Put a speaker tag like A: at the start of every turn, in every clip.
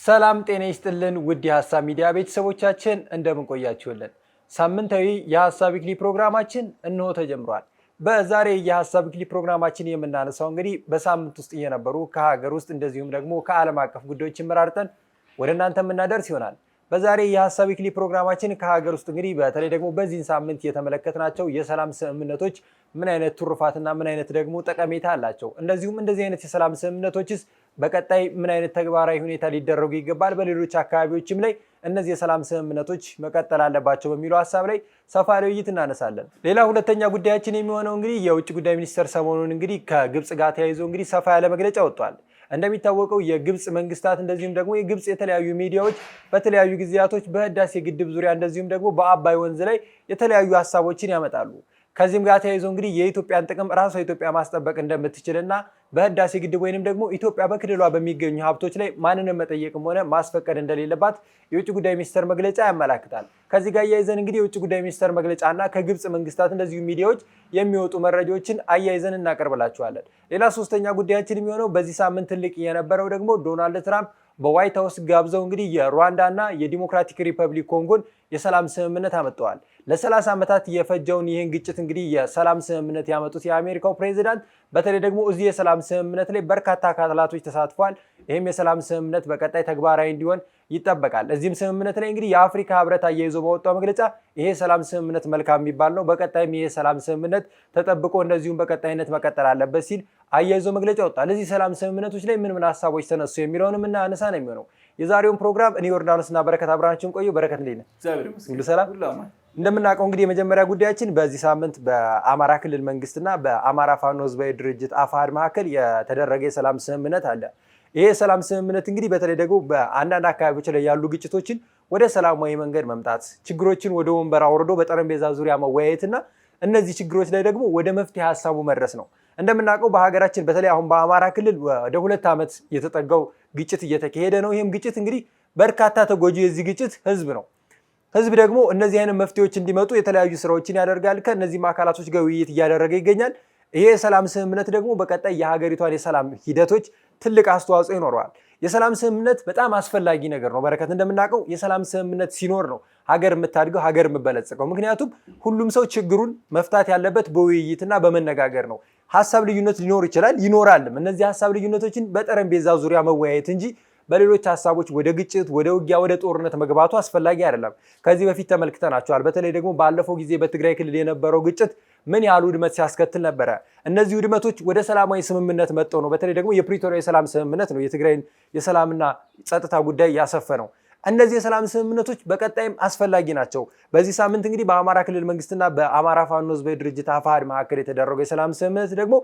A: ሰላም ጤና ይስጥልን ውድ የሐሳብ ሚዲያ ቤተሰቦቻችን እንደምን ቆያችሁልን? ሳምንታዊ የሐሳብ ዊክሊ ፕሮግራማችን እንሆ ተጀምሯል። በዛሬ የሐሳብ ዊክሊ ፕሮግራማችን የምናነሳው እንግዲህ በሳምንት ውስጥ የነበሩ ከሀገር ውስጥ እንደዚሁም ደግሞ ከዓለም አቀፍ ጉዳዮችን መራርጠን ወደ እናንተ የምናደርስ ይሆናል። በዛሬ የሐሳብ ዊክሊ ፕሮግራማችን ከሀገር ውስጥ እንግዲህ በተለይ ደግሞ በዚህ ሳምንት የተመለከትናቸው የሰላም ስምምነቶች ምን አይነት ትሩፋትና ምን አይነት ደግሞ ጠቀሜታ አላቸው፣ እንደዚሁም እንደዚህ አይነት የሰላም ስምምነቶችስ በቀጣይ ምን አይነት ተግባራዊ ሁኔታ ሊደረጉ ይገባል፣ በሌሎች አካባቢዎችም ላይ እነዚህ የሰላም ስምምነቶች መቀጠል አለባቸው በሚለው ሐሳብ ላይ ሰፋ ያለ ውይይት እናነሳለን። ሌላ ሁለተኛ ጉዳያችን የሚሆነው እንግዲህ የውጭ ጉዳይ ሚኒስቴር ሰሞኑን እንግዲህ ከግብጽ ጋር ተያይዞ እንግዲህ ሰፋ ያለ መግለጫ ወጥቷል። እንደሚታወቀው የግብጽ መንግስታት እንደዚሁም ደግሞ የግብጽ የተለያዩ ሚዲያዎች በተለያዩ ጊዜያቶች በህዳሴ ግድብ ዙሪያ እንደዚሁም ደግሞ በአባይ ወንዝ ላይ የተለያዩ ሐሳቦችን ያመጣሉ። ከዚህም ጋር ተያይዞ እንግዲህ የኢትዮጵያን ጥቅም ራሷ ኢትዮጵያ ማስጠበቅ እንደምትችልና በህዳሴ ግድብ ወይንም ደግሞ ኢትዮጵያ በክልሏ በሚገኙ ሀብቶች ላይ ማንንም መጠየቅም ሆነ ማስፈቀድ እንደሌለባት የውጭ ጉዳይ ሚኒስቴር መግለጫ ያመላክታል። ከዚህ ጋር አያይዘን እንግዲህ የውጭ ጉዳይ ሚኒስቴር መግለጫና ከግብጽ መንግስታት እንደዚሁ ሚዲያዎች የሚወጡ መረጃዎችን አያይዘን እናቀርብላችኋለን። ሌላ ሶስተኛ ጉዳያችን የሚሆነው በዚህ ሳምንት ትልቅ የነበረው ደግሞ ዶናልድ ትራምፕ በዋይት ሀውስ ጋብዘው እንግዲህ የሩዋንዳና የዲሞክራቲክ ሪፐብሊክ ኮንጎን የሰላም ስምምነት አመጣዋል። ለ30 ዓመታት የፈጀውን ይህን ግጭት እንግዲህ የሰላም ስምምነት ያመጡት የአሜሪካው ፕሬዚዳንት በተለይ ደግሞ እዚህ የሰላም ስምምነት ላይ በርካታ አካላቶች ተሳትፏል። ይህም የሰላም ስምምነት በቀጣይ ተግባራዊ እንዲሆን ይጠበቃል። እዚህም ስምምነት ላይ እንግዲህ የአፍሪካ ህብረት አያይዞ በወጣው መግለጫ ይሄ ሰላም ስምምነት መልካም የሚባል ነው፣ በቀጣይም ይሄ ሰላም ስምምነት ተጠብቆ እንደዚሁም በቀጣይነት መቀጠል አለበት ሲል አያይዞ መግለጫ ወጣል። እዚህ ሰላም ስምምነቶች ላይ ምን ሀሳቦች ተነሱ የሚለውንም እናነሳ ነው የሚሆነው። የዛሬውን ፕሮግራም እኔ ዮርዳኖስና በረከት አብራናችሁን ቆዩ። በረከት እንዴት ነህ? ሁሉ ሰላም? እንደምናውቀው እንግዲህ የመጀመሪያ ጉዳያችን በዚህ ሳምንት በአማራ ክልል መንግስትና በአማራ ፋኖ ህዝባዊ ድርጅት አፋሕድ መካከል የተደረገ የሰላም ስምምነት አለ። ይሄ የሰላም ስምምነት እንግዲህ በተለይ ደግሞ በአንዳንድ አካባቢዎች ላይ ያሉ ግጭቶችን ወደ ሰላማዊ መንገድ መምጣት፣ ችግሮችን ወደ ወንበር አውርዶ በጠረጴዛ ዙሪያ መወያየትና እነዚህ ችግሮች ላይ ደግሞ ወደ መፍትሄ ሀሳቡ መድረስ ነው። እንደምናውቀው በሀገራችን በተለይ አሁን በአማራ ክልል ወደ 2 ዓመት የተጠጋው ግጭት እየተካሄደ ነው። ይህም ግጭት እንግዲህ በርካታ ተጎጂ የዚህ ግጭት ህዝብ ነው። ህዝብ ደግሞ እነዚህ አይነት መፍትሄዎች እንዲመጡ የተለያዩ ስራዎችን ያደርጋል። ከእነዚህም አካላቶች ጋር ውይይት እያደረገ ይገኛል። ይሄ የሰላም ስምምነት ደግሞ በቀጣይ የሀገሪቷን የሰላም ሂደቶች ትልቅ አስተዋጽኦ ይኖረዋል። የሰላም ስምምነት በጣም አስፈላጊ ነገር ነው። በረከት እንደምናውቀው የሰላም ስምምነት ሲኖር ነው ሀገር የምታድገው፣ ሀገር የምበለጽገው። ምክንያቱም ሁሉም ሰው ችግሩን መፍታት ያለበት በውይይትና በመነጋገር ነው። ሀሳብ ልዩነት ሊኖር ይችላል፣ ይኖራልም። እነዚህ ሀሳብ ልዩነቶችን በጠረጴዛ ዙሪያ መወያየት እንጂ በሌሎች ሀሳቦች ወደ ግጭት፣ ወደ ውጊያ፣ ወደ ጦርነት መግባቱ አስፈላጊ አይደለም። ከዚህ በፊት ተመልክተናቸዋል። በተለይ ደግሞ ባለፈው ጊዜ በትግራይ ክልል የነበረው ግጭት ምን ያህል ውድመት ሲያስከትል ነበረ። እነዚህ ውድመቶች ወደ ሰላማዊ ስምምነት መጥተው ነው። በተለይ ደግሞ የፕሪቶሪያ የሰላም ስምምነት ነው የትግራይን የሰላምና ጸጥታ ጉዳይ ያሰፈነው። እነዚህ የሰላም ስምምነቶች በቀጣይም አስፈላጊ ናቸው። በዚህ ሳምንት እንግዲህ በአማራ ክልል መንግስትና በአማራ ፋኖ ህዝባዊ ድርጅት አፋሕድ መካከል የተደረገው የሰላም ስምምነት ደግሞ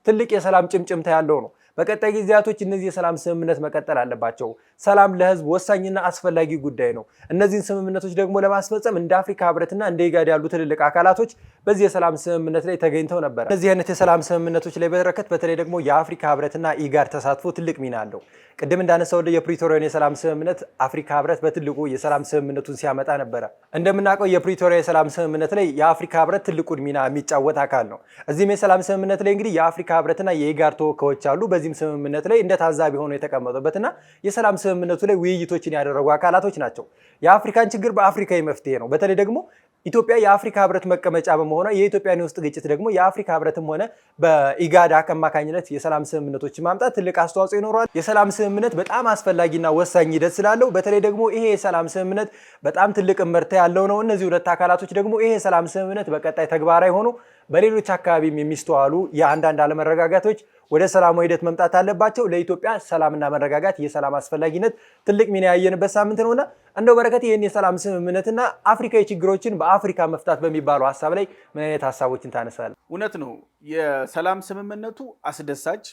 A: ትልቅ የሰላም ጭምጭምታ ያለው ነው። በቀጣይ ጊዜያቶች እነዚህ የሰላም ስምምነት መቀጠል አለባቸው። ሰላም ለህዝብ ወሳኝና አስፈላጊ ጉዳይ ነው። እነዚህን ስምምነቶች ደግሞ ለማስፈጸም እንደ አፍሪካ ህብረትና እንደ ኢጋድ ያሉ ትልልቅ አካላቶች በዚህ የሰላም ስምምነት ላይ ተገኝተው ነበር። እነዚህ አይነት የሰላም ስምምነቶች ላይ በረከት በተለይ ደግሞ የአፍሪካ ህብረትና ኢጋድ ተሳትፎ ትልቅ ሚና አለው። ቅድም እንዳነሳው የፕሪቶሪያን የሰላም ስምምነት አፍሪካ ህብረት በትልቁ የሰላም ስምምነቱን ሲያመጣ ነበረ። እንደምናውቀው የፕሪቶሪያ የሰላም ስምምነት ላይ የአፍሪካ ህብረት ትልቁን ሚና የሚጫወት አካል ነው። እዚህም የሰላም ስምምነት ላይ እንግዲህ የአፍሪካ ህብረትና የኢጋድ ተወካዮች አሉ። በዚህም ስምምነት ላይ እንደ ታዛቢ ሆነው የተቀመጡበትና የሰላም ስምምነቱ ላይ ውይይቶችን ያደረጉ አካላቶች ናቸው። የአፍሪካን ችግር በአፍሪካዊ መፍትሄ ነው። በተለይ ደግሞ ኢትዮጵያ የአፍሪካ ህብረት መቀመጫ በመሆኗ የኢትዮጵያን የውስጥ ግጭት ደግሞ የአፍሪካ ህብረትም ሆነ በኢጋድ አማካኝነት የሰላም ስምምነቶች ማምጣት ትልቅ አስተዋጽኦ ይኖረዋል። የሰላም ስምምነት በጣም አስፈላጊና ወሳኝ ሂደት ስላለው በተለይ ደግሞ ይሄ የሰላም ስምምነት በጣም ትልቅ እመርታ ያለው ነው። እነዚህ ሁለት አካላቶች ደግሞ ይሄ የሰላም ስምምነት በቀጣይ ተግባራዊ ሆኖ በሌሎች አካባቢም የሚስተዋሉ የአንዳንድ አለመረጋጋቶች ወደ ሰላማዊ ሂደት መምጣት አለባቸው። ለኢትዮጵያ ሰላምና መረጋጋት የሰላም አስፈላጊነት ትልቅ ሚና ያየንበት ሳምንት ነውና እንደው በረከት ይህን የሰላም ስምምነትና አፍሪካዊ ችግሮችን በአፍሪካ መፍታት በሚባለው ሀሳብ ላይ ምን አይነት ሀሳቦችን ታነሳለህ?
B: እውነት ነው። የሰላም ስምምነቱ አስደሳች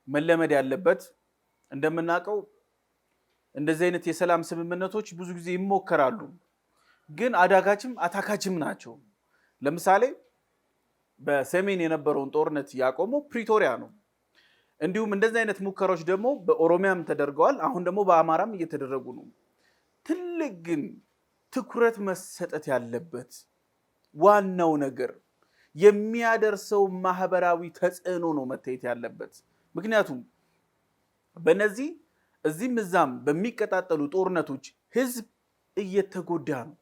B: መለመድ ያለበት። እንደምናውቀው እንደዚህ አይነት የሰላም ስምምነቶች ብዙ ጊዜ ይሞከራሉ፣ ግን አዳጋችም አታካችም ናቸው። ለምሳሌ በሰሜን የነበረውን ጦርነት ያቆመው ፕሪቶሪያ ነው። እንዲሁም እንደዚህ አይነት ሙከራዎች ደግሞ በኦሮሚያም ተደርገዋል። አሁን ደግሞ በአማራም እየተደረጉ ነው። ትልቅ ግን ትኩረት መሰጠት ያለበት ዋናው ነገር የሚያደርሰው ማህበራዊ ተጽዕኖ ነው መታየት ያለበት። ምክንያቱም በነዚህ እዚህም እዛም በሚቀጣጠሉ ጦርነቶች ህዝብ እየተጎዳ ነው፣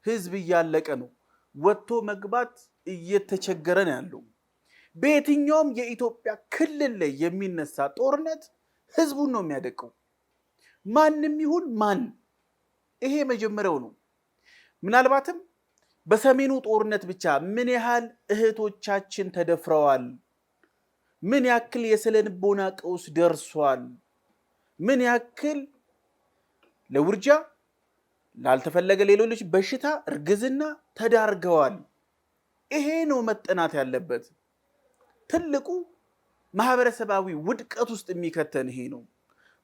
B: ህዝብ እያለቀ ነው፣ ወጥቶ መግባት እየተቸገረ ነው ያለው። በየትኛውም የኢትዮጵያ ክልል ላይ የሚነሳ ጦርነት ህዝቡን ነው የሚያደቀው፣ ማንም ይሁን ማን። ይሄ መጀመሪያው ነው። ምናልባትም በሰሜኑ ጦርነት ብቻ ምን ያህል እህቶቻችን ተደፍረዋል፣ ምን ያክል የስነ ልቦና ቀውስ ደርሷል፣ ምን ያክል ለውርጃ ላልተፈለገ ሌሎች በሽታ እርግዝና ተዳርገዋል። ይሄ ነው መጠናት ያለበት። ትልቁ ማህበረሰባዊ ውድቀት ውስጥ የሚከተን ይሄ ነው።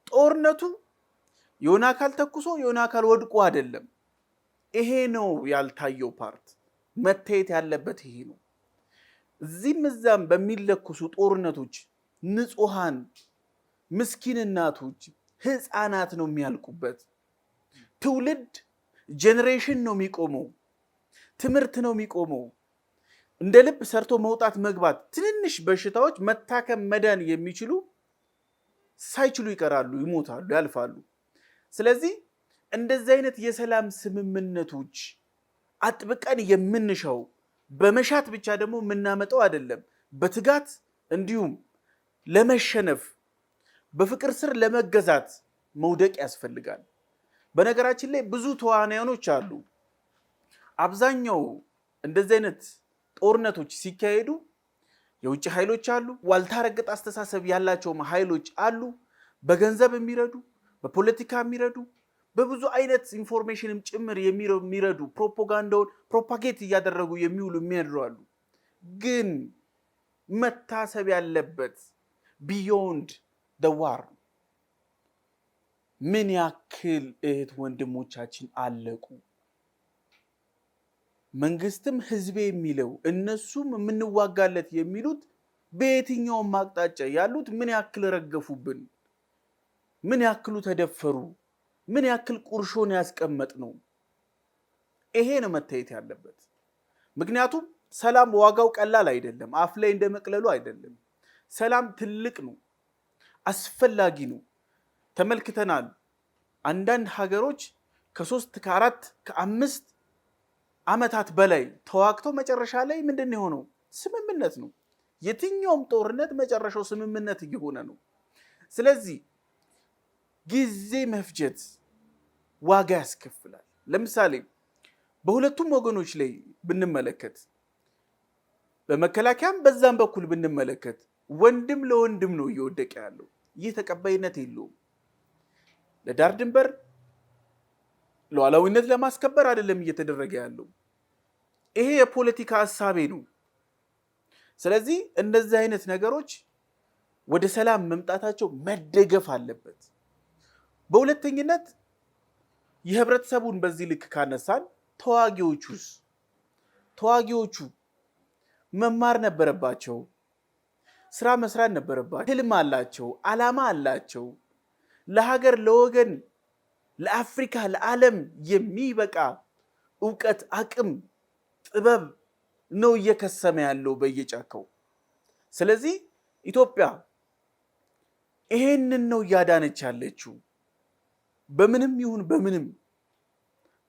B: ጦርነቱ የሆነ አካል ተኩሶ የሆነ አካል ወድቆ አይደለም። ይሄ ነው ያልታየው ፓርት። መታየት ያለበት ይሄ ነው። እዚህም እዛም በሚለኩሱ ጦርነቶች ንጹሃን ምስኪን እናቶች፣ ህፃናት ነው የሚያልቁበት። ትውልድ ጄኔሬሽን ነው የሚቆመው፣ ትምህርት ነው የሚቆመው። እንደ ልብ ሰርቶ መውጣት መግባት፣ ትንንሽ በሽታዎች መታከም መዳን የሚችሉ ሳይችሉ ይቀራሉ፣ ይሞታሉ፣ ያልፋሉ። ስለዚህ እንደዚህ አይነት የሰላም ስምምነቶች አጥብቀን የምንሻው በመሻት ብቻ ደግሞ የምናመጣው አይደለም። በትጋት እንዲሁም ለመሸነፍ በፍቅር ስር ለመገዛት መውደቅ ያስፈልጋል። በነገራችን ላይ ብዙ ተዋናዮች አሉ። አብዛኛው እንደዚህ አይነት ጦርነቶች ሲካሄዱ የውጭ ኃይሎች አሉ፣ ዋልታረገጥ አስተሳሰብ ያላቸው ኃይሎች አሉ፣ በገንዘብ የሚረዱ፣ በፖለቲካ የሚረዱ፣ በብዙ አይነት ኢንፎርሜሽንም ጭምር የሚረዱ፣ ፕሮፓጋንዳውን ፕሮፓጌት እያደረጉ የሚውሉ የሚያድሩ አሉ። ግን መታሰብ ያለበት ቢዮንድ the war ምን ያክል እህት ወንድሞቻችን አለቁ። መንግስትም ህዝቤ የሚለው እነሱም የምንዋጋለት የሚሉት በየትኛውም አቅጣጫ ያሉት ምን ያክል ረገፉብን፣ ምን ያክሉ ተደፈሩ፣ ምን ያክል ቁርሾን ያስቀመጥ ነው። ይሄ ነው መታየት ያለበት። ምክንያቱም ሰላም ዋጋው ቀላል አይደለም፣ አፍ ላይ እንደመቅለሉ አይደለም። ሰላም ትልቅ ነው፣ አስፈላጊ ነው። ተመልክተናል። አንዳንድ ሀገሮች ከ3 ከ4 ከ5 ዓመታት በላይ ተዋግተው መጨረሻ ላይ ምንድን ነው የሆነው? ስምምነት ነው። የትኛውም ጦርነት መጨረሻው ስምምነት እየሆነ ነው። ስለዚህ ጊዜ መፍጀት ዋጋ ያስከፍላል። ለምሳሌ በሁለቱም ወገኖች ላይ ብንመለከት፣ በመከላከያም በዛም በኩል ብንመለከት ወንድም ለወንድም ነው እየወደቀ ያለው። ይህ ተቀባይነት የለውም። ለዳር ድንበር ሉዓላዊነት ለማስከበር አይደለም እየተደረገ ያለው። ይሄ የፖለቲካ ሐሳቤ ነው። ስለዚህ እንደዚህ አይነት ነገሮች ወደ ሰላም መምጣታቸው መደገፍ አለበት። በሁለተኝነት የህብረተሰቡን በዚህ ልክ ካነሳን ተዋጊዎቹ መማር ነበረባቸው፣ ስራ መስራት ነበረባቸው። ህልም አላቸው፣ ዓላማ አላቸው። ለሀገር፣ ለወገን፣ ለአፍሪካ፣ ለዓለም የሚበቃ ዕውቀት፣ አቅም፣ ጥበብ ነው እየከሰመ ያለው በየጫካው። ስለዚህ ኢትዮጵያ ይሄንን ነው እያዳነች ያለችው። በምንም ይሁን በምንም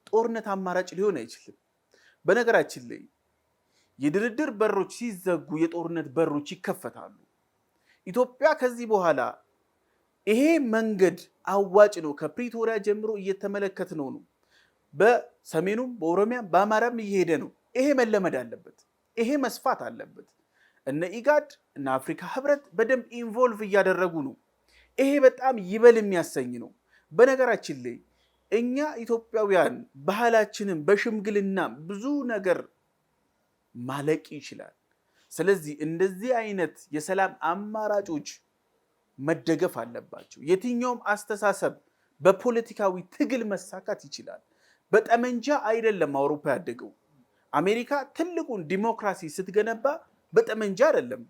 B: ጦርነት አማራጭ ሊሆን አይችልም። በነገራችን ላይ የድርድር በሮች ሲዘጉ የጦርነት በሮች ይከፈታሉ። ኢትዮጵያ ከዚህ በኋላ ይሄ መንገድ አዋጭ ነው፣ ከፕሪቶሪያ ጀምሮ እየተመለከትነው ነው። በሰሜኑም በኦሮሚያም በአማራም እየሄደ ነው። ይሄ መለመድ አለበት። ይሄ መስፋት አለበት። እነ ኢጋድ እና አፍሪካ ህብረት በደንብ ኢንቮልቭ እያደረጉ ነው። ይሄ በጣም ይበል የሚያሰኝ ነው። በነገራችን ላይ እኛ ኢትዮጵያውያን ባህላችንም በሽምግልና ብዙ ነገር ማለቅ ይችላል። ስለዚህ እንደዚህ አይነት የሰላም አማራጮች መደገፍ አለባቸው። የትኛውም አስተሳሰብ በፖለቲካዊ ትግል መሳካት ይችላል። በጠመንጃ አይደለም አውሮፓ ያደገው። አሜሪካ ትልቁን ዲሞክራሲ ስትገነባ በጠመንጃ አይደለም።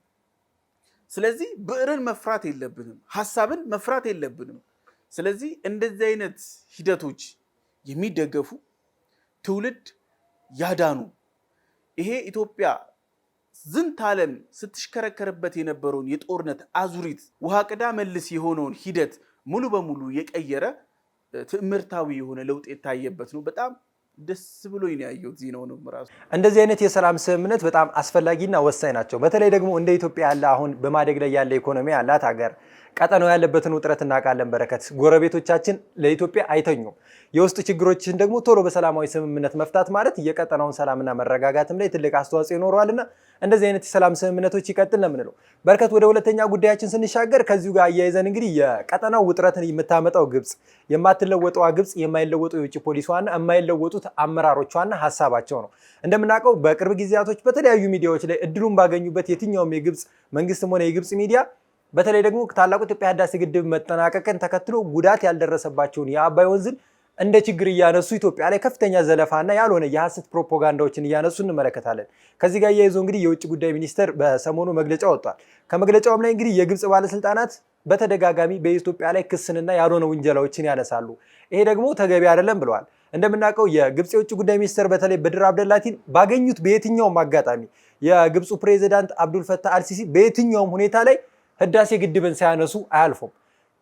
B: ስለዚህ ብዕርን መፍራት የለብንም፣ ሐሳብን መፍራት የለብንም። ስለዚህ እንደዚህ አይነት ሂደቶች የሚደገፉ ትውልድ ያዳኑ፣ ይሄ ኢትዮጵያ ዝንት ዓለም ስትሽከረከርበት የነበረውን የጦርነት አዙሪት ውሃ ቅዳ መልስ የሆነውን ሂደት ሙሉ በሙሉ የቀየረ ትዕምርታዊ የሆነ ለውጥ የታየበት ነው። በጣም ደስ ብሎኝ ነው ያየሁት ዜናውንም ራሱ።
A: እንደዚህ አይነት የሰላም ስምምነት በጣም አስፈላጊና ወሳኝ ናቸው። በተለይ ደግሞ እንደ ኢትዮጵያ ያለ አሁን በማደግ ላይ ያለ ኢኮኖሚ ያላት ሀገር ቀጠናው ያለበትን ውጥረት እናውቃለን። በረከት ጎረቤቶቻችን ለኢትዮጵያ አይተኙም። የውስጥ ችግሮችን ደግሞ ቶሎ በሰላማዊ ስምምነት መፍታት ማለት የቀጠናውን ሰላምና መረጋጋትም ላይ ትልቅ አስተዋጽኦ ይኖረዋልና እንደዚህ አይነት የሰላም ስምምነቶች ይቀጥል ነው የምንለው። በረከት ወደ ሁለተኛ ጉዳያችን ስንሻገር ከዚሁ ጋር አያይዘን እንግዲህ የቀጠናው ውጥረትን የምታመጣው ግብጽ፣ የማትለወጠዋ ግብጽ የማይለወጡ የውጭ ፖሊሲዋና የማይለወጡት አመራሮቿና ሀሳባቸው ነው። እንደምናውቀው በቅርብ ጊዜያቶች በተለያዩ ሚዲያዎች ላይ እድሉን ባገኙበት የትኛውም የግብጽ መንግስትም ሆነ የግብጽ ሚዲያ በተለይ ደግሞ ታላቁ ኢትዮጵያ ህዳሴ ግድብ መጠናቀቅን ተከትሎ ጉዳት ያልደረሰባቸውን የአባይ ወንዝን እንደ ችግር እያነሱ ኢትዮጵያ ላይ ከፍተኛ ዘለፋና ያልሆነ የሐሰት ፕሮፓጋንዳዎችን እያነሱ እንመለከታለን። ከዚህ ጋር እያይዞ እንግዲህ የውጭ ጉዳይ ሚኒስቴር በሰሞኑ መግለጫ ወጥቷል። ከመግለጫውም ላይ እንግዲህ የግብጽ ባለስልጣናት በተደጋጋሚ በኢትዮጵያ ላይ ክስንና ያልሆነ ውንጀላዎችን ያነሳሉ። ይሄ ደግሞ ተገቢ አይደለም ብለዋል። እንደምናውቀው የግብጽ የውጭ ጉዳይ ሚኒስቴር በተለይ በድር አብደላቲን ባገኙት በየትኛውም አጋጣሚ የግብፁ ፕሬዚዳንት አብዱል ፈታህ አልሲሲ በየትኛውም ሁኔታ ላይ ህዳሴ ግድብን ሳያነሱ አያልፉም።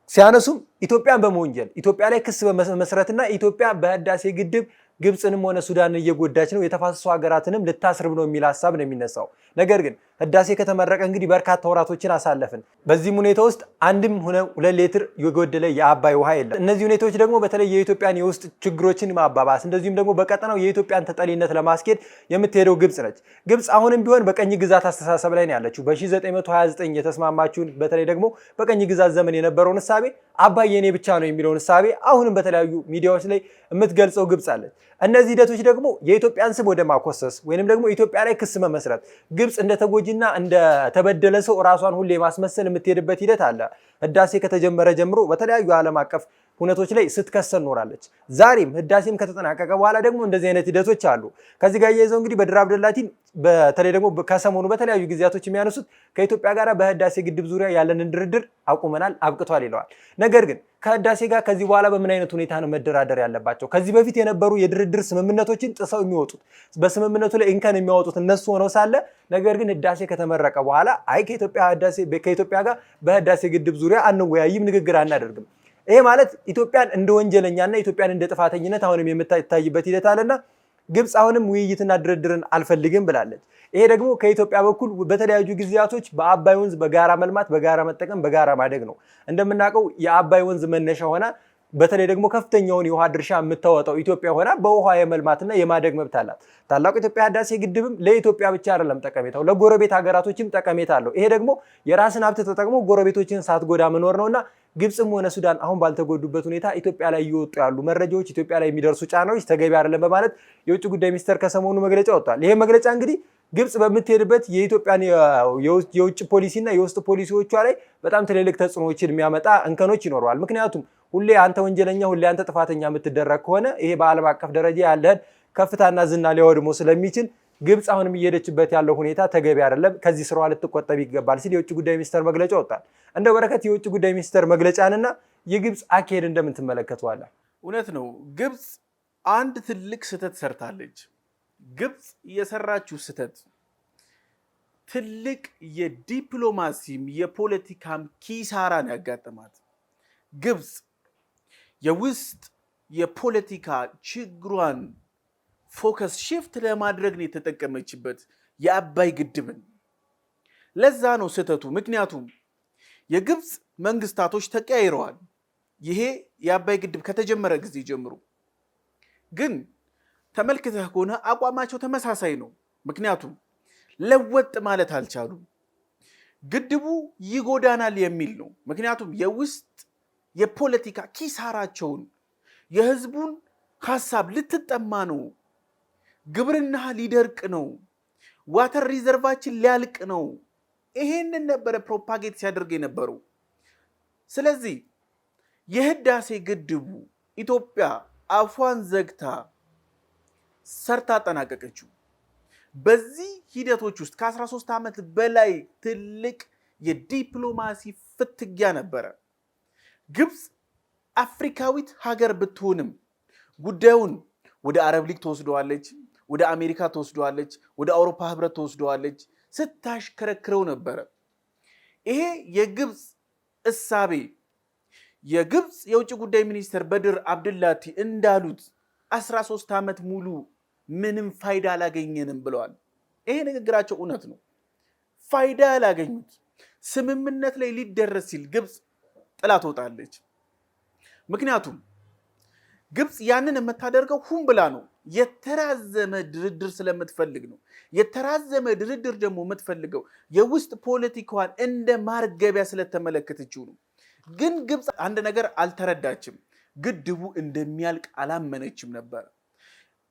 A: ሲያነሱም ኢትዮጵያን በመወንጀል ኢትዮጵያ ላይ ክስ በመመስረትና ኢትዮጵያ በህዳሴ ግድብ ግብጽንም ሆነ ሱዳንን እየጎዳች ነው፣ የተፋሰሱ ሀገራትንም ልታስርብ ነው የሚል ሀሳብ ነው የሚነሳው። ነገር ግን ህዳሴ ከተመረቀ እንግዲህ በርካታ ወራቶችን አሳለፍን። በዚህም ሁኔታ ውስጥ አንድም ሆነ 2 ሊትር የጎደለ የአባይ ውሃ የለም። እነዚህ ሁኔታዎች ደግሞ በተለይ የኢትዮጵያን የውስጥ ችግሮችን ማባባስ እንደዚሁም ደግሞ በቀጠናው የኢትዮጵያን ተጠሪነት ለማስኬድ የምትሄደው ግብጽ ነች። ግብጽ አሁንም ቢሆን በቀኝ ግዛት አስተሳሰብ ላይ ነው ያለችው። በ1929 የተስማማችውን በተለይ ደግሞ በቀኝ ግዛት ዘመን የነበረውን እሳቤ አባይ የኔ ብቻ ነው የሚለውን እሳቤ አሁንም በተለያዩ ሚዲያዎች ላይ የምትገልጸው ግብጽ አለች። እነዚህ ሂደቶች ደግሞ የኢትዮጵያን ስም ወደ ማኮሰስ ወይንም ደግሞ ኢትዮጵያ ላይ ክስ መመስረት ግብጽ እንደተጎጂና እንደተበደለ ሰው ራሷን ሁሌ ማስመሰል የምትሄድበት ሂደት አለ። ህዳሴ ከተጀመረ ጀምሮ በተለያዩ ዓለም አቀፍ ሁነቶች ላይ ስትከሰል ኖራለች። ዛሬም ህዳሴም ከተጠናቀቀ በኋላ ደግሞ እንደዚህ አይነት ሂደቶች አሉ። ከዚህ ጋር እያይዘው እንግዲህ በድር አብደላቲን በተለይ ደግሞ ከሰሞኑ በተለያዩ ጊዜያቶች የሚያነሱት ከኢትዮጵያ ጋር በህዳሴ ግድብ ዙሪያ ያለንን ድርድር አቁመናል፣ አብቅቷል ይለዋል። ነገር ግን ከህዳሴ ጋር ከዚህ በኋላ በምን አይነት ሁኔታ ነው መደራደር ያለባቸው? ከዚህ በፊት የነበሩ የድርድር ስምምነቶችን ጥሰው የሚወጡት በስምምነቱ ላይ እንከን የሚያወጡት እነሱ ሆነው ሳለ ነገር ግን ህዳሴ ከተመረቀ በኋላ አይ ከኢትዮጵያ ጋር በህዳሴ ግድብ ዙሪያ አንወያይም፣ ንግግር አናደርግም። ይሄ ማለት ኢትዮጵያን እንደ ወንጀለኛና ኢትዮጵያን እንደ ጥፋተኝነት አሁንም የምታይበት ሂደት አለና ግብጽ አሁንም ውይይትና ድርድርን አልፈልግም ብላለች። ይሄ ደግሞ ከኢትዮጵያ በኩል በተለያዩ ጊዜያቶች በአባይ ወንዝ በጋራ መልማት፣ በጋራ መጠቀም፣ በጋራ ማደግ ነው። እንደምናውቀው የአባይ ወንዝ መነሻ ሆና በተለይ ደግሞ ከፍተኛውን የውሃ ድርሻ የምታወጣው ኢትዮጵያ ሆና በውሃ የመልማትና የማደግ መብት አላት። ታላቁ ኢትዮጵያ ህዳሴ ግድብም ለኢትዮጵያ ብቻ አይደለም ጠቀሜታው፣ ለጎረቤት ሀገራቶችም ጠቀሜታ አለው። ይሄ ደግሞ የራስን ሀብት ተጠቅሞ ጎረቤቶችን ሳትጎዳ መኖር ነውና ግብጽም ሆነ ሱዳን አሁን ባልተጎዱበት ሁኔታ ኢትዮጵያ ላይ እየወጡ ያሉ መረጃዎች፣ ኢትዮጵያ ላይ የሚደርሱ ጫናዎች ተገቢ አይደለም በማለት የውጭ ጉዳይ ሚኒስቴር ከሰሞኑ መግለጫ ወጥቷል። ይሄ መግለጫ እንግዲህ ግብጽ በምትሄድበት የኢትዮጵያን የውጭ ፖሊሲና የውስጥ ፖሊሲዎቿ ላይ በጣም ትልልቅ ተጽዕኖዎችን የሚያመጣ እንከኖች ይኖረዋል። ምክንያቱም ሁሌ አንተ ወንጀለኛ፣ ሁሌ አንተ ጥፋተኛ የምትደረግ ከሆነ ይሄ በዓለም አቀፍ ደረጃ ያለህን ከፍታና ዝና ሊያወድሞ ስለሚችል ግብጽ አሁንም እየሄደችበት ያለው ሁኔታ ተገቢ አይደለም፣ ከዚህ ስራዋ ልትቆጠብ ይገባል ሲል የውጭ ጉዳይ ሚኒስቴር መግለጫ ወጣል። እንደ በረከት የውጭ ጉዳይ ሚኒስቴር መግለጫንና የግብጽ አካሄድ እንደምን ትመለከተዋለህ?
B: እውነት ነው፣ ግብጽ አንድ ትልቅ ስህተት ሰርታለች። ግብጽ የሰራችው ስህተት ትልቅ የዲፕሎማሲም የፖለቲካም ኪሳራን ያጋጠማት። ግብጽ የውስጥ የፖለቲካ ችግሯን ፎከስ ሽፍት ለማድረግ ነው የተጠቀመችበት የአባይ ግድብን። ለዛ ነው ስህተቱ። ምክንያቱም የግብጽ መንግስታቶች ተቀያይረዋል። ይሄ የአባይ ግድብ ከተጀመረ ጊዜ ጀምሮ ግን ተመልክተህ ከሆነ አቋማቸው ተመሳሳይ ነው። ምክንያቱም ለወጥ ማለት አልቻሉም። ግድቡ ይጎዳናል የሚል ነው። ምክንያቱም የውስጥ የፖለቲካ ኪሳራቸውን የህዝቡን ሀሳብ ልትጠማ ነው፣ ግብርና ሊደርቅ ነው፣ ዋተር ሪዘርቫችን ሊያልቅ ነው። ይሄንን ነበረ ፕሮፓጌት ሲያደርግ የነበረው። ስለዚህ የህዳሴ ግድቡ ኢትዮጵያ አፏን ዘግታ ሰርታ አጠናቀቀችው። በዚህ ሂደቶች ውስጥ ከ13 ዓመት በላይ ትልቅ የዲፕሎማሲ ፍትጊያ ነበረ። ግብጽ አፍሪካዊት ሀገር ብትሆንም ጉዳዩን ወደ አረብ ሊግ ተወስደዋለች፣ ወደ አሜሪካ ተወስደዋለች፣ ወደ አውሮፓ ህብረት ተወስደዋለች። ስታሽከረክረው ነበረ። ይሄ የግብፅ እሳቤ የግብፅ የውጭ ጉዳይ ሚኒስትር በድር አብድላቲ እንዳሉት 13 ዓመት ሙሉ ምንም ፋይዳ አላገኘንም ብለዋል። ይሄ ንግግራቸው እውነት ነው። ፋይዳ ያላገኙት ስምምነት ላይ ሊደረስ ሲል ግብፅ ጥላ ትወጣለች። ምክንያቱም ግብፅ ያንን የምታደርገው ሁን ብላ ነው። የተራዘመ ድርድር ስለምትፈልግ ነው። የተራዘመ ድርድር ደግሞ የምትፈልገው የውስጥ ፖለቲካዋን እንደ ማርገቢያ ስለተመለከተችው ነው። ግን ግብፅ አንድ ነገር አልተረዳችም። ግድቡ እንደሚያልቅ አላመነችም ነበር።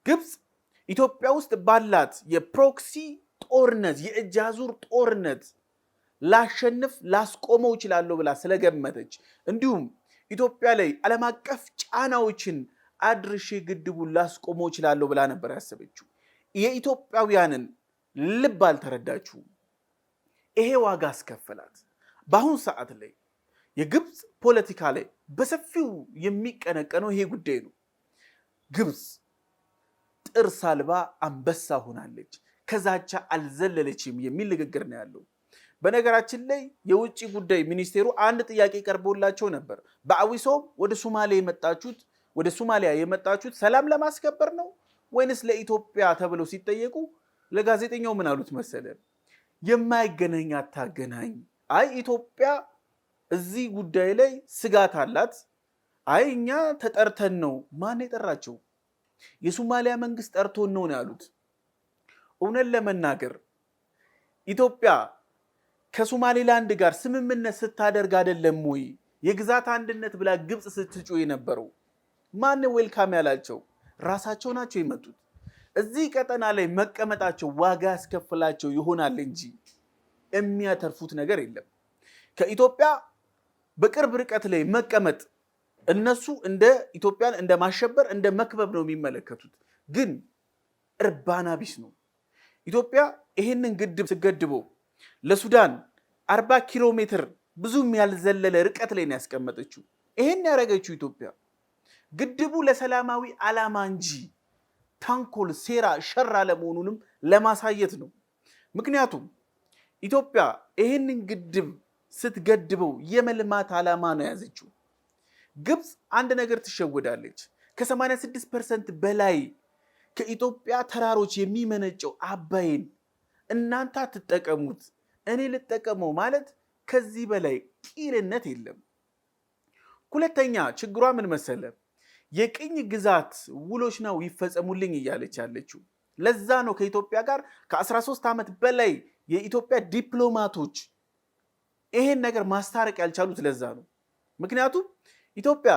B: ግብፅ ኢትዮጵያ ውስጥ ባላት የፕሮክሲ ጦርነት የእጅ አዙር ጦርነት ላሸንፍ ላስቆመው እችላለሁ ብላ ስለገመተች እንዲሁም ኢትዮጵያ ላይ ዓለም አቀፍ ጫናዎችን አድርሼ ግድቡን ላስቆመው እችላለሁ ብላ ነበር ያሰበችው። የኢትዮጵያውያንን ልብ አልተረዳችውም። ይሄ ዋጋ አስከፈላት። በአሁኑ ሰዓት ላይ የግብፅ ፖለቲካ ላይ በሰፊው የሚቀነቀነው ይሄ ጉዳይ ነው። ግብፅ ጥርስ አልባ አንበሳ ሆናለች፣ ከዛቻ አልዘለለችም የሚል ንግግር ነው ያለው። በነገራችን ላይ የውጭ ጉዳይ ሚኒስቴሩ አንድ ጥያቄ ቀርቦላቸው ነበር። በአዊሶም ወደ ሶማሊያ የመጣችሁት ሰላም ለማስከበር ነው ወይንስ ለኢትዮጵያ ተብለው ሲጠየቁ ለጋዜጠኛው ምን አሉት መሰለ? የማይገናኝ አታገናኝ። አይ ኢትዮጵያ እዚህ ጉዳይ ላይ ስጋት አላት። አይ እኛ ተጠርተን ነው። ማን የጠራቸው? የሶማሊያ መንግስት ጠርቶን ነው ያሉት። እውነት ለመናገር ኢትዮጵያ ከሶማሌላንድ ጋር ስምምነት ስታደርግ አይደለም ወይ የግዛት አንድነት ብላ ግብፅ ስትጮህ የነበረው? ማን ዌልካም ያላቸው? ራሳቸው ናቸው የመጡት። እዚህ ቀጠና ላይ መቀመጣቸው ዋጋ ያስከፍላቸው ይሆናል እንጂ የሚያተርፉት ነገር የለም። ከኢትዮጵያ በቅርብ ርቀት ላይ መቀመጥ እነሱ እንደ ኢትዮጵያን እንደ ማሸበር እንደ መክበብ ነው የሚመለከቱት። ግን እርባና ቢስ ነው። ኢትዮጵያ ይህንን ግድብ ስገድበው ለሱዳን 40 ኪሎ ሜትር ብዙም ያልዘለለ ርቀት ላይ ነው ያስቀመጠችው። ይሄን ያደረገችው ኢትዮጵያ ግድቡ ለሰላማዊ ዓላማ እንጂ ታንኮል፣ ሴራ፣ ሸር አለመሆኑንም ለማሳየት ነው። ምክንያቱም ኢትዮጵያ ይሄንን ግድብ ስትገድበው የመልማት ዓላማ ነው ያዘችው። ግብፅ አንድ ነገር ትሸወዳለች። ከ86% በላይ ከኢትዮጵያ ተራሮች የሚመነጨው አባይን እናንተ አትጠቀሙት እኔ ልጠቀመው ማለት ከዚህ በላይ ቂልነት የለም። ሁለተኛ ችግሯ ምን መሰለ? የቅኝ ግዛት ውሎች ነው ይፈጸሙልኝ እያለች ያለችው። ለዛ ነው ከኢትዮጵያ ጋር ከ13 ዓመት በላይ የኢትዮጵያ ዲፕሎማቶች ይሄን ነገር ማስታረቅ ያልቻሉት ለዛ ነው። ምክንያቱም ኢትዮጵያ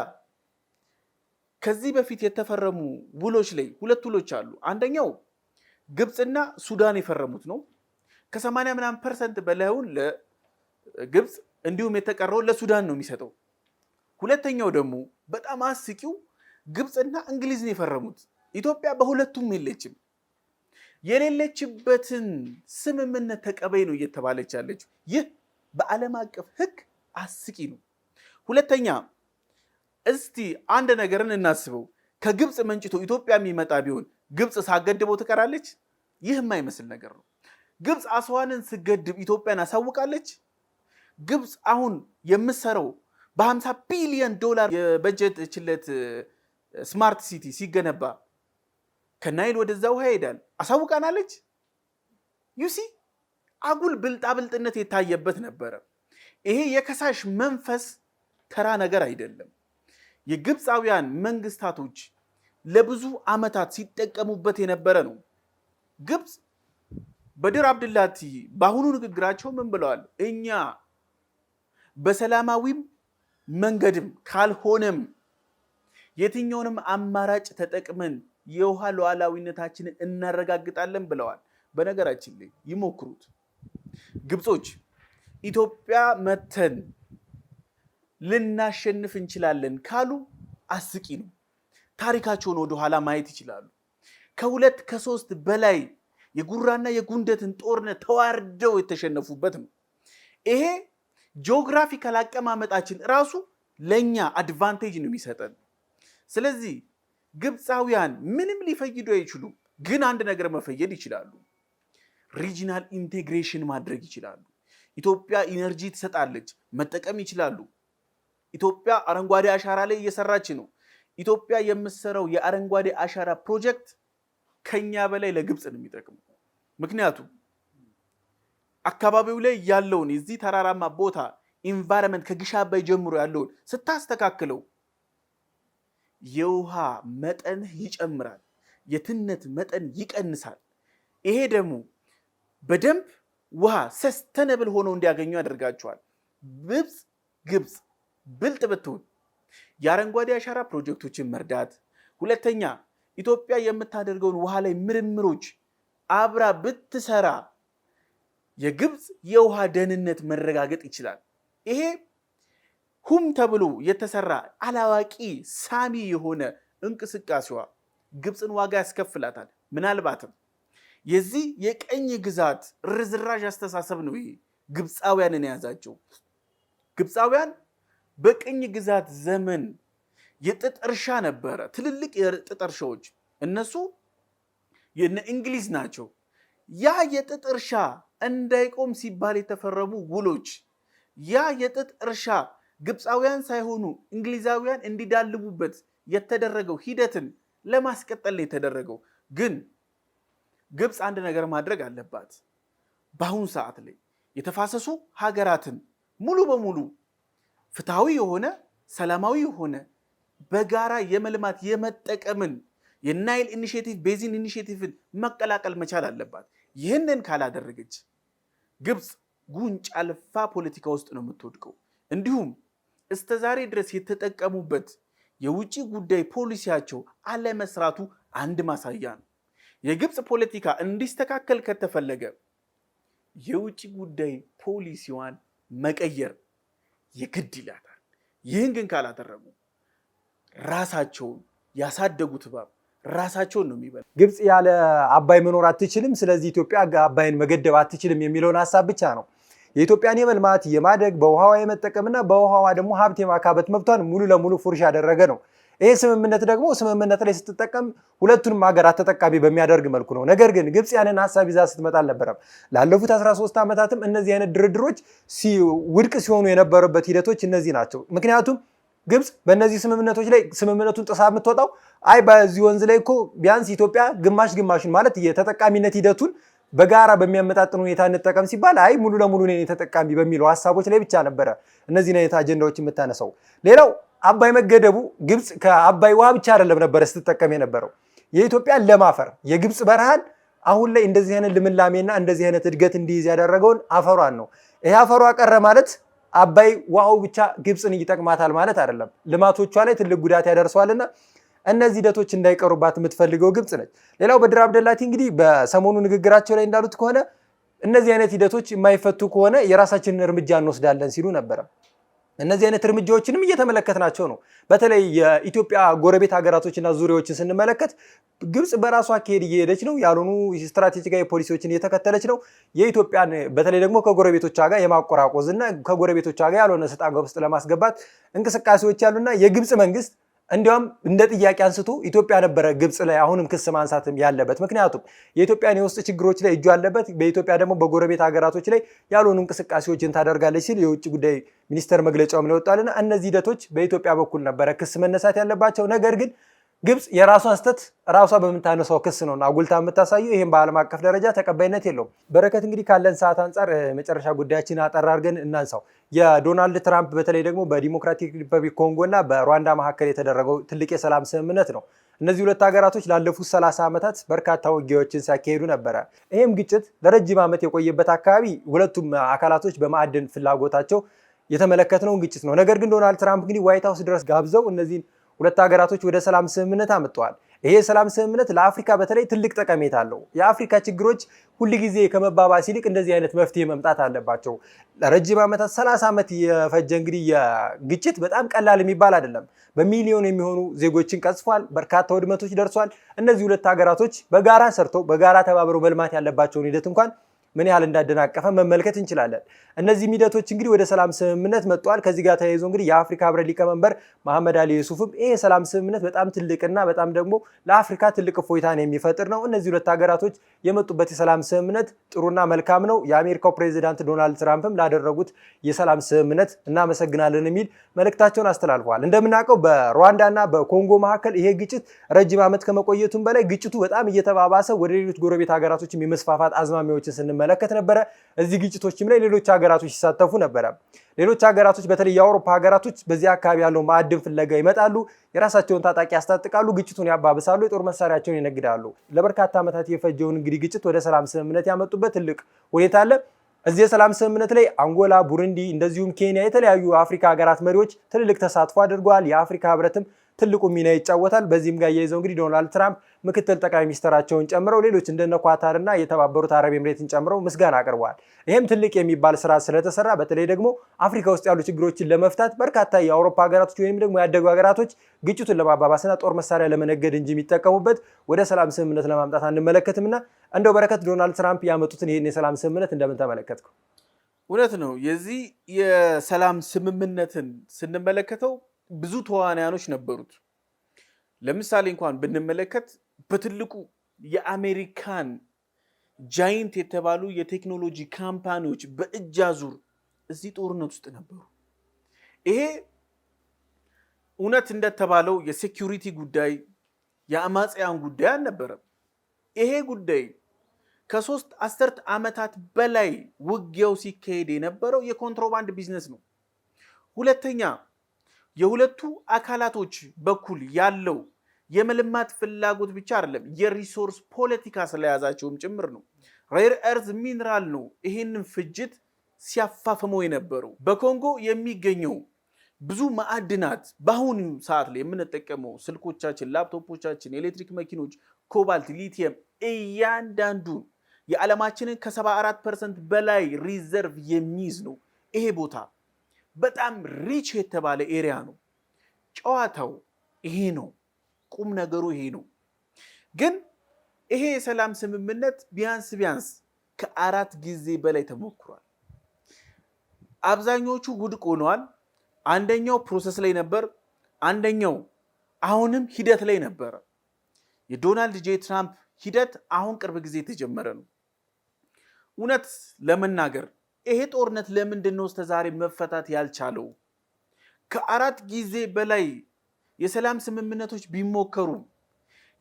B: ከዚህ በፊት የተፈረሙ ውሎች ላይ ሁለት ውሎች አሉ። አንደኛው ግብፅና ሱዳን የፈረሙት ነው። ከ80% በላይውን ለግብፅ እንዲሁም የተቀረውን ለሱዳን ነው የሚሰጠው። ሁለተኛው ደግሞ በጣም አስቂው ግብፅና እንግሊዝ ነው የፈረሙት። ኢትዮጵያ በሁለቱም የለችም። የሌለችበትን ስምምነት ተቀበይ ነው እየተባለች ያለችው። ይህ በዓለም አቀፍ ሕግ አስቂ ነው። ሁለተኛ እስቲ አንድ ነገርን እናስበው። ከግብፅ መንጭቶ ኢትዮጵያ የሚመጣ ቢሆን ግብፅ ሳገድበው ትቀራለች? ይህ የማይመስል ነገር ነው። ግብፅ አስዋንን ስገድብ ኢትዮጵያን አሳውቃለች? ግብፅ አሁን የምትሰራው በ50 ቢሊዮን ዶላር የበጀት ችለት ስማርት ሲቲ ሲገነባ ከናይል ወደዛ ውሃ ይሄዳል አሳውቃናለች? ዩሲ አጉል ብልጣብልጥነት የታየበት ነበረ። ይሄ የከሳሽ መንፈስ ተራ ነገር አይደለም። የግብፃውያን መንግስታቶች ለብዙ ዓመታት ሲጠቀሙበት የነበረ ነው። ግብፅ በድር አብድላቲ በአሁኑ ንግግራቸው ምን ብለዋል? እኛ በሰላማዊም መንገድም ካልሆነም የትኛውንም አማራጭ ተጠቅመን የውሃ ሉዓላዊነታችንን እናረጋግጣለን ብለዋል። በነገራችን ላይ ይሞክሩት። ግብጾች ኢትዮጵያ መተን ልናሸንፍ እንችላለን ካሉ አስቂ ነው። ታሪካቸውን ወደኋላ ማየት ይችላሉ። ከ2 ከ3 በላይ የጉራና የጉንደትን ጦርነት ተዋርደው የተሸነፉበት ነው። ይሄ ጂኦግራፊካል አቀማመጣችን ራሱ ለኛ አድቫንቴጅ ነው የሚሰጠን። ስለዚህ ግብፃውያን ምንም ሊፈይዱ አይችሉም፣ ግን አንድ ነገር መፈየድ ይችላሉ። ሪጂናል ኢንቴግሬሽን ማድረግ ይችላሉ። ኢትዮጵያ ኢነርጂ ትሰጣለች፣ መጠቀም ይችላሉ። ኢትዮጵያ አረንጓዴ አሻራ ላይ እየሰራች ነው። ኢትዮጵያ የምትሰራው የአረንጓዴ አሻራ ፕሮጀክት ከኛ በላይ ለግብፅ ነው የሚጠቅመው። ምክንያቱም አካባቢው ላይ ያለውን የዚህ ተራራማ ቦታ ኢንቫይሮንመንት ከግሽ አባይ ጀምሮ ያለውን ስታስተካክለው የውሃ መጠን ይጨምራል፣ የትነት መጠን ይቀንሳል። ይሄ ደግሞ በደንብ ውሃ ሰስተነብል ሆኖ እንዲያገኙ ያደርጋቸዋል። ግብፅ ብልጥ ብትሆን የአረንጓዴ አሻራ ፕሮጀክቶችን መርዳት፣ ሁለተኛ ኢትዮጵያ የምታደርገውን ውሃ ላይ ምርምሮች አብራ ብትሰራ የግብፅ የውሃ ደህንነት መረጋገጥ ይችላል። ይሄ ሁም ተብሎ የተሰራ አላዋቂ ሳሚ የሆነ እንቅስቃሴዋ ግብፅን ዋጋ ያስከፍላታል። ምናልባትም የዚህ የቀኝ ግዛት ርዝራዥ አስተሳሰብ ነው ይሄ ግብፃውያንን የያዛቸው። ግብፃውያን በቀኝ ግዛት ዘመን የጥጥ እርሻ ነበረ፣ ትልልቅ የጥጥ እርሻዎች እነሱ የነ እንግሊዝ ናቸው። ያ የጥጥ እርሻ እንዳይቆም ሲባል የተፈረሙ ውሎች፣ ያ የጥጥ እርሻ ግብፃውያን ሳይሆኑ እንግሊዛውያን እንዲዳልቡበት የተደረገው ሂደትን ለማስቀጠል የተደረገው። ግን ግብፅ አንድ ነገር ማድረግ አለባት። በአሁኑ ሰዓት ላይ የተፋሰሱ ሀገራትን ሙሉ በሙሉ ፍትሃዊ የሆነ ሰላማዊ የሆነ በጋራ የመልማት የመጠቀምን የናይል ኢኒሼቲቭ ቤዚን ኢኒሼቲቭን መቀላቀል መቻል አለባት። ይህንን ካላደረገች ግብፅ ጉንጭ አልፋ ፖለቲካ ውስጥ ነው የምትወድቀው። እንዲሁም እስከ ዛሬ ድረስ የተጠቀሙበት የውጭ ጉዳይ ፖሊሲያቸው አለመስራቱ አንድ ማሳያ ነው። የግብፅ ፖለቲካ እንዲስተካከል ከተፈለገ የውጭ ጉዳይ ፖሊሲዋን መቀየር የግድ ይላታል። ይህን ግን ካላደረጉ ራሳቸውን ያሳደጉት እባብ ራሳቸውን ነው የሚበላ።
A: ግብፅ ያለ አባይ መኖር አትችልም፣ ስለዚህ ኢትዮጵያ አባይን መገደብ አትችልም የሚለውን ሀሳብ ብቻ ነው። የኢትዮጵያን የመልማት የማደግ በውሃዋ የመጠቀምና በውሃዋ ደግሞ ሀብት የማካበት መብቷን ሙሉ ለሙሉ ፉርሽ ያደረገ ነው። ይሄ ስምምነት ደግሞ ስምምነት ላይ ስትጠቀም ሁለቱንም ሀገራት ተጠቃሚ በሚያደርግ መልኩ ነው። ነገር ግን ግብፅ ያንን ሀሳብ ይዛ ስትመጣ አልነበረም። ላለፉት 13 ዓመታትም እነዚህ አይነት ድርድሮች ውድቅ ሲሆኑ የነበሩበት ሂደቶች እነዚህ ናቸው። ምክንያቱም ግብፅ በእነዚህ ስምምነቶች ላይ ስምምነቱን ጥሳ የምትወጣው አይ በዚህ ወንዝ ላይ እኮ ቢያንስ ኢትዮጵያ ግማሹን ማለት የተጠቃሚነት ሂደቱን በጋራ በሚያመጣጥን ሁኔታ እንጠቀም ሲባል አይ ሙሉ ለሙሉ እኔ ተጠቃሚ በሚለው ሀሳቦች ላይ ብቻ ነበረ እነዚህን አይነት አጀንዳዎች የምታነሳው። ሌላው አባይ መገደቡ ግብፅ ከአባይ ውሃ ብቻ አይደለም ነበረ ስትጠቀም የነበረው የኢትዮጵያን ለም አፈር የግብፅ በረሃን አሁን ላይ እንደዚህ አይነት ልምላሜና እንደዚህ አይነት እድገት እንዲይዝ ያደረገውን አፈሯን ነው። ይሄ አፈሯ ቀረ ማለት አባይ ውሃው ብቻ ግብፅን ይጠቅማታል ማለት አይደለም። ልማቶቿ ላይ ትልቅ ጉዳት ያደርሰዋልና እነዚህ ሂደቶች እንዳይቀሩባት የምትፈልገው ግብፅ ነች። ሌላው በድር አብደላቲ እንግዲህ በሰሞኑ ንግግራቸው ላይ እንዳሉት ከሆነ እነዚህ አይነት ሂደቶች የማይፈቱ ከሆነ የራሳችንን እርምጃ እንወስዳለን ሲሉ ነበረ። እነዚህ አይነት እርምጃዎችንም እየተመለከትናቸው ነው። በተለይ የኢትዮጵያ ጎረቤት ሀገራቶችና ዙሪያዎችን ስንመለከት ግብፅ በራሷ አካሄድ እየሄደች ነው። ያልሆኑ ስትራቴጂካዊ ፖሊሲዎችን እየተከተለች ነው። የኢትዮጵያን በተለይ ደግሞ ከጎረቤቶቿ ጋር የማቆራቆዝ እና ከጎረቤቶቿ ጋር ያልሆነ ሰጣ ገባ ውስጥ ለማስገባት እንቅስቃሴዎች ያሉና የግብፅ መንግስት እንዲያውም እንደ ጥያቄ አንስቶ ኢትዮጵያ ነበረ ግብፅ ላይ አሁንም ክስ ማንሳትም ያለበት። ምክንያቱም የኢትዮጵያን የውስጥ ችግሮች ላይ እጁ አለበት፣ በኢትዮጵያ ደግሞ በጎረቤት ሀገራቶች ላይ ያልሆኑ እንቅስቃሴዎችን ታደርጋለች ሲል የውጭ ጉዳይ ሚኒስቴር መግለጫውም ላይ ወጣልና እነዚህ ሂደቶች በኢትዮጵያ በኩል ነበረ ክስ መነሳት ያለባቸው። ነገር ግን ግብፅ የራሷን ስተት ራሷ በምታነሳው ክስ ነው አጉልታ የምታሳየው። ይህም በዓለም አቀፍ ደረጃ ተቀባይነት የለውም። በረከት እንግዲህ ካለን ሰዓት አንጻር መጨረሻ ጉዳያችን አጠር አድርገን እናንሳው። የዶናልድ ትራምፕ በተለይ ደግሞ በዲሞክራቲክ ሪፐብሊክ ኮንጎ እና በሩዋንዳ መካከል የተደረገው ትልቅ የሰላም ስምምነት ነው። እነዚህ ሁለት ሀገራቶች ላለፉት 30 ዓመታት በርካታ ውጊያዎችን ሲያካሄዱ ነበረ። ይህም ግጭት ለረጅም ዓመት የቆየበት አካባቢ ሁለቱም አካላቶች በማዕድን ፍላጎታቸው የተመለከትነውን ግጭት ነው። ነገር ግን ዶናልድ ትራምፕ እንግዲህ ዋይት ሀውስ ድረስ ጋብዘው እነዚህን ሁለት ሀገራቶች ወደ ሰላም ስምምነት አመጣዋል። ይሄ የሰላም ስምምነት ለአፍሪካ በተለይ ትልቅ ጠቀሜታ አለው። የአፍሪካ ችግሮች ሁልጊዜ ከመባባስ ይልቅ እንደዚህ አይነት መፍትሄ መምጣት አለባቸው። ለረጅም ዓመታት 30 ዓመት የፈጀ እንግዲህ የግጭት በጣም ቀላል የሚባል አይደለም። በሚሊዮን የሚሆኑ ዜጎችን ቀጽፏል። በርካታ ውድመቶች ደርሷል። እነዚህ ሁለት ሀገራቶች በጋራ ሰርተው በጋራ ተባብረው መልማት ያለባቸውን ሂደት እንኳን ምን ያህል እንዳደናቀፈ መመልከት እንችላለን። እነዚህ ሂደቶች እንግዲህ ወደ ሰላም ስምምነት መጥተዋል። ከዚህ ጋር ተያይዞ እንግዲህ የአፍሪካ ህብረት ሊቀመንበር መሐመድ አሊ ዩሱፍም ይሄ የሰላም ስምምነት በጣም ትልቅና በጣም ደግሞ ለአፍሪካ ትልቅ እፎይታን የሚፈጥር ነው፣ እነዚህ ሁለት ሀገራቶች የመጡበት የሰላም ስምምነት ጥሩና መልካም ነው፣ የአሜሪካው ፕሬዚዳንት ዶናልድ ትራምፕም ላደረጉት የሰላም ስምምነት እናመሰግናለን የሚል መልእክታቸውን አስተላልፈዋል። እንደምናውቀው በሩዋንዳና በኮንጎ መካከል ይሄ ግጭት ረጅም ዓመት ከመቆየቱም በላይ ግጭቱ በጣም እየተባባሰ ወደ ሌሎች ጎረቤት ሀገራቶችም የመስፋፋት አዝማሚያዎችን ስንመለከት ነበረ። እዚህ ግጭቶችም ላይ ሌሎች ሀገራቶች ሲሳተፉ ነበረ። ሌሎች ሀገራቶች በተለይ የአውሮፓ ሀገራቶች በዚህ አካባቢ ያለው ማዕድን ፍለጋ ይመጣሉ፣ የራሳቸውን ታጣቂ ያስታጥቃሉ፣ ግጭቱን ያባብሳሉ፣ የጦር መሳሪያቸውን ይነግዳሉ። ለበርካታ ዓመታት የፈጀውን እንግዲህ ግጭት ወደ ሰላም ስምምነት ያመጡበት ትልቅ ሁኔታ አለ። እዚህ የሰላም ስምምነት ላይ አንጎላ፣ ቡሩንዲ እንደዚሁም ኬንያ የተለያዩ የአፍሪካ ሀገራት መሪዎች ትልልቅ ተሳትፎ አድርገዋል። የአፍሪካ ህብረትም ትልቁ ሚና ይጫወታል። በዚህም ጋር እያይዘው እንግዲህ ዶናልድ ትራምፕ ምክትል ጠቅላይ ሚኒስትራቸውን ጨምረው ሌሎች እንደነ ኳታር እና የተባበሩት አረብ ኤምሬትን ጨምረው ምስጋና አቅርበዋል። ይህም ትልቅ የሚባል ስራ ስለተሰራ በተለይ ደግሞ አፍሪካ ውስጥ ያሉ ችግሮችን ለመፍታት በርካታ የአውሮፓ ሀገራቶች ወይም ደግሞ ያደጉ ሀገራቶች ግጭቱን ለማባባስና ጦር መሳሪያ ለመነገድ እንጂ የሚጠቀሙበት ወደ ሰላም ስምምነት ለማምጣት አንመለከትምና እንደው በረከት ዶናልድ ትራምፕ ያመጡትን ይህን የሰላም ስምምነት እንደምን ተመለከትከው?
B: እውነት ነው። የዚህ የሰላም ስምምነትን ስንመለከተው ብዙ ተዋናያኖች ነበሩት። ለምሳሌ እንኳን ብንመለከት በትልቁ የአሜሪካን ጃይንት የተባሉ የቴክኖሎጂ ካምፓኒዎች በእጅ አዙር እዚህ ጦርነት ውስጥ ነበሩ። ይሄ እውነት እንደተባለው የሴኪዩሪቲ ጉዳይ የአማጽያን ጉዳይ አልነበረም። ይሄ ጉዳይ ከ3 አስርት ዓመታት በላይ ውጊያው ሲካሄድ የነበረው የኮንትሮባንድ ቢዝነስ ነው። ሁለተኛ የሁለቱ አካላቶች በኩል ያለው የመልማት ፍላጎት ብቻ አይደለም፣ የሪሶርስ ፖለቲካ ስለያዛቸውም ጭምር ነው። ሬር ኤርዝ ሚነራል ነው ይህንን ፍጅት ሲያፋፍመው የነበረው። በኮንጎ የሚገኘው ብዙ ማዕድናት በአሁኑ ሰዓት ላይ የምንጠቀመው ስልኮቻችን፣ ላፕቶፖቻችን፣ የኤሌክትሪክ መኪኖች፣ ኮባልት፣ ሊቲየም እያንዳንዱ የዓለማችንን ከ74% በላይ ሪዘርቭ የሚይዝ ነው። ይሄ ቦታ በጣም ሪች የተባለ ኤሪያ ነው። ጨዋታው ይሄ ነው። ቁም ነገሩ ይሄ ነው። ግን ይሄ የሰላም ስምምነት ቢያንስ ከ4 ጊዜ በላይ ተሞክሯል። አብዛኞቹ ውድቅ ሆነዋል። አንደኛው ፕሮሰስ ላይ ነበር፣ አንደኛው አሁንም ሂደት ላይ ነበረ። የዶናልድ ጄ ትራምፕ ሂደት አሁን ቅርብ ጊዜ የተጀመረ ነው። እውነት ለመናገር ይሄ ጦርነት ለምንድን ነው እስከዛሬ መፈታት ያልቻለው? ከ4 ጊዜ በላይ የሰላም ስምምነቶች ቢሞከሩ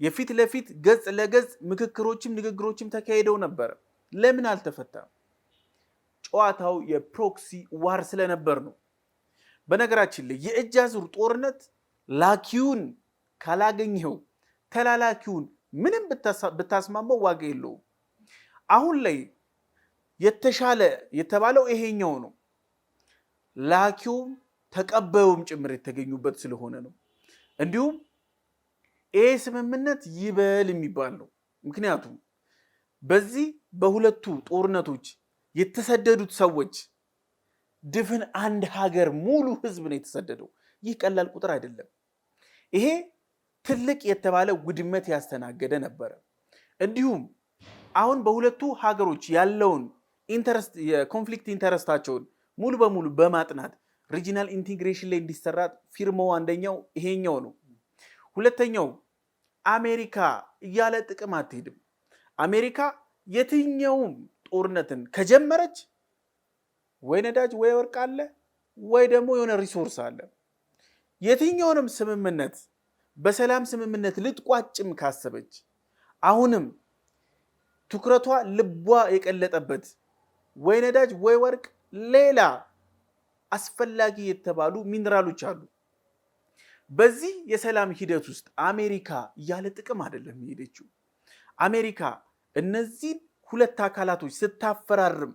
B: የፊት ለፊት ገጽ ለገጽ ምክክሮችም ንግግሮችም ተካሂደው ነበር። ለምን አልተፈታም? ጨዋታው የፕሮክሲ ዋር ስለነበር ነው። በነገራችን ላይ የእጅ አዙር ጦርነት ላኪውን ካላገኘው ተላላኪውን ምንም ብታስማማው ዋጋ የለውም። አሁን ላይ የተሻለ የተባለው ይሄኛው ነው። ላኪውም ተቀባዩም ጭምር የተገኙበት ስለሆነ ነው። እንዲሁም ይሄ ስምምነት ይበል የሚባል ነው። ምክንያቱም በዚህ በሁለቱ ጦርነቶች የተሰደዱት ሰዎች ድፍን አንድ ሀገር ሙሉ ህዝብ ነው የተሰደደው። ይህ ቀላል ቁጥር አይደለም። ይሄ ትልቅ የተባለ ውድመት ያስተናገደ ነበረ። እንዲሁም አሁን በሁለቱ ሀገሮች ያለውን ኢንተረስት የኮንፍሊክት ኢንተረስታቸውን ሙሉ በሙሉ በማጥናት ሪጂናል ኢንቴግሬሽን ላይ እንዲሰራ ፊርማው አንደኛው ይሄኛው ነው። ሁለተኛው አሜሪካ እያለ ጥቅም አትሄድም። አሜሪካ የትኛውም ጦርነትን ከጀመረች ወይ ነዳጅ ወይ ወርቅ አለ ወይ ደግሞ የሆነ ሪሶርስ አለ። የትኛውንም ስምምነት በሰላም ስምምነት ልትቋጭም ካሰበች አሁንም ትኩረቷ ልቧ የቀለጠበት ወይ ነዳጅ ወይ ወርቅ ሌላ አስፈላጊ የተባሉ ሚነራሎች አሉ። በዚህ የሰላም ሂደት ውስጥ አሜሪካ ያለ ጥቅም አይደለም የሄደችው። አሜሪካ እነዚህን ሁለት አካላቶች ስታፈራርም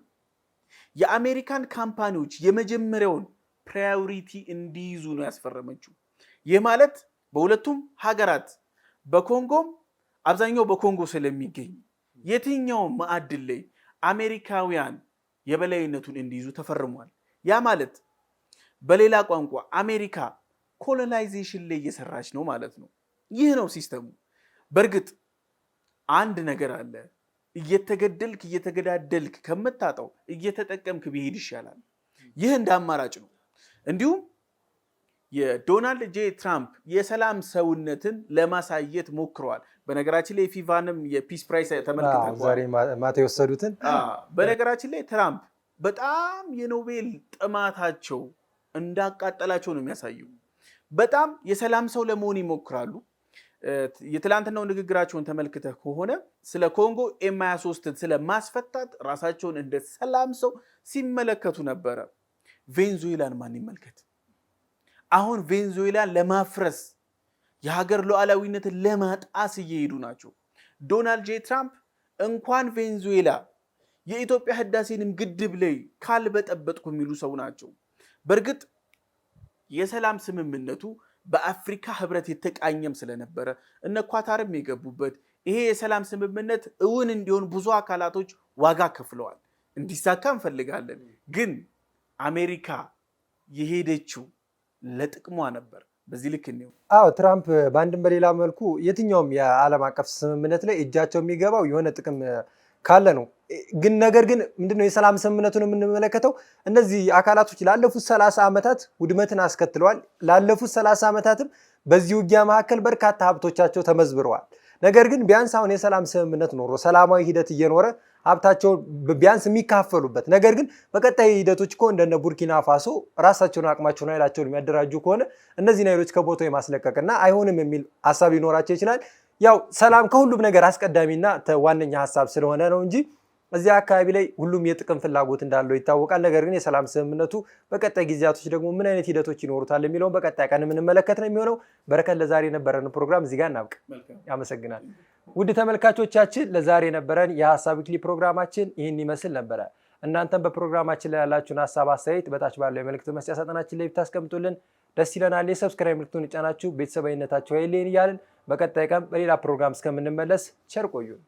B: የአሜሪካን ካምፓኒዎች የመጀመሪያውን ፕራዮሪቲ እንዲይዙ ነው ያስፈረመችው። ይህ ማለት በሁለቱም ሀገራት በኮንጎም አብዛኛው በኮንጎ ስለሚገኝ የትኛው ማዕድን ላይ አሜሪካውያን የበላይነቱን እንዲይዙ ተፈርሟል። ያ ማለት በሌላ ቋንቋ አሜሪካ ኮሎናይዜሽን ላይ እየሰራች ነው ማለት ነው። ይህ ነው ሲስተሙ። በእርግጥ አንድ ነገር አለ። እየተገደልክ እየተገዳደልክ ከምታጣው እየተጠቀምክ ቢሄድ ይሻላል። ይህ እንደ አማራጭ ነው። እንዲሁም የዶናልድ ጄ ትራምፕ የሰላም ሰውነትን ለማሳየት ሞክረዋል። በነገራችን ላይ ፊፋንም የፒስ ፕራይስ ተመልክተዋል
A: ዛሬ ማታ የወሰዱትን።
B: በነገራችን ላይ ትራምፕ በጣም የኖቤል ጥማታቸው እንዳቃጠላቸው ነው የሚያሳየው። በጣም የሰላም ሰው ለመሆን ይሞክራሉ። የትላንትናው ንግግራቸውን ተመልክተህ ከሆነ ስለ ኮንጎ ኤም23 ስለ ማስፈታት ራሳቸውን እንደ ሰላም ሰው ሲመለከቱ ነበረ። ቬንዙዌላን ማን ይመልከት? አሁን ቬንዙዌላን ለማፍረስ የሀገር ሉዓላዊነትን ለማጣስ እየሄዱ ናቸው። ዶናልድ ጄ ትራምፕ እንኳን ቬንዙዌላ የኢትዮጵያ ህዳሴንም ግድብ ላይ ካልበጠበጥኩ የሚሉ ሰው ናቸው። በእርግጥ የሰላም ስምምነቱ በአፍሪካ ህብረት የተቃኘም ስለነበረ እነ ኳታርም የገቡበት ይሄ የሰላም ስምምነት እውን እንዲሆን ብዙ አካላቶች ዋጋ ከፍለዋል። እንዲሳካ እንፈልጋለን። ግን አሜሪካ የሄደችው ለጥቅሟ ነበር። በዚህ ልክ ነው።
A: ትራምፕ በአንድም በሌላ መልኩ የትኛውም የዓለም አቀፍ ስምምነት ላይ እጃቸው የሚገባው የሆነ ጥቅም ካለ ነው። ግን ነገር ግን ምንድነው የሰላም ስምምነቱን የምንመለከተው እነዚህ አካላቶች ላለፉት 30 ዓመታት ውድመትን አስከትለዋል። ላለፉት 30 ዓመታትም በዚህ ውጊያ መካከል በርካታ ሀብቶቻቸው ተመዝብረዋል። ነገር ግን ቢያንስ አሁን የሰላም ስምምነት ኖሮ ሰላማዊ ሂደት እየኖረ ሀብታቸው ቢያንስ የሚካፈሉበት፣ ነገር ግን በቀጣይ ሂደቶች እኮ እንደነ ቡርኪና ፋሶ ራሳቸውን አቅማቸውን ኃይላቸውን የሚያደራጁ ከሆነ እነዚህን ኃይሎች ከቦታው የማስለቀቅና አይሆንም የሚል ሀሳብ ሊኖራቸው ይችላል። ያው ሰላም ከሁሉም ነገር አስቀዳሚና ዋነኛ ሀሳብ ስለሆነ ነው እንጂ እዚህ አካባቢ ላይ ሁሉም የጥቅም ፍላጎት እንዳለው ይታወቃል። ነገር ግን የሰላም ስምምነቱ በቀጣይ ጊዜያቶች ደግሞ ምን አይነት ሂደቶች ይኖሩታል የሚለውን በቀጣይ ቀን የምንመለከት ነው የሚሆነው። በረከት፣ ለዛሬ የነበረን ፕሮግራም እዚህ ጋር እናብቅ። ያመሰግናል። ውድ ተመልካቾቻችን ለዛሬ የነበረን የሀሳብ ዊክሊ ፕሮግራማችን ይህን ይመስል ነበረ። እናንተም በፕሮግራማችን ላይ ያላችሁን ሀሳብ አስተያየት በታች ባለው የመልእክት መስጫ ሳጥናችን ላይ ብታስቀምጡልን ደስ ይለናል። የሰብስክራይብ ምልክቱን ጫናችሁ ቤተሰባዊነታችሁ አይለየን እያልን በቀጣይ ቀን በሌላ ፕሮግራም እስከምንመለስ ቸር ቆዩን።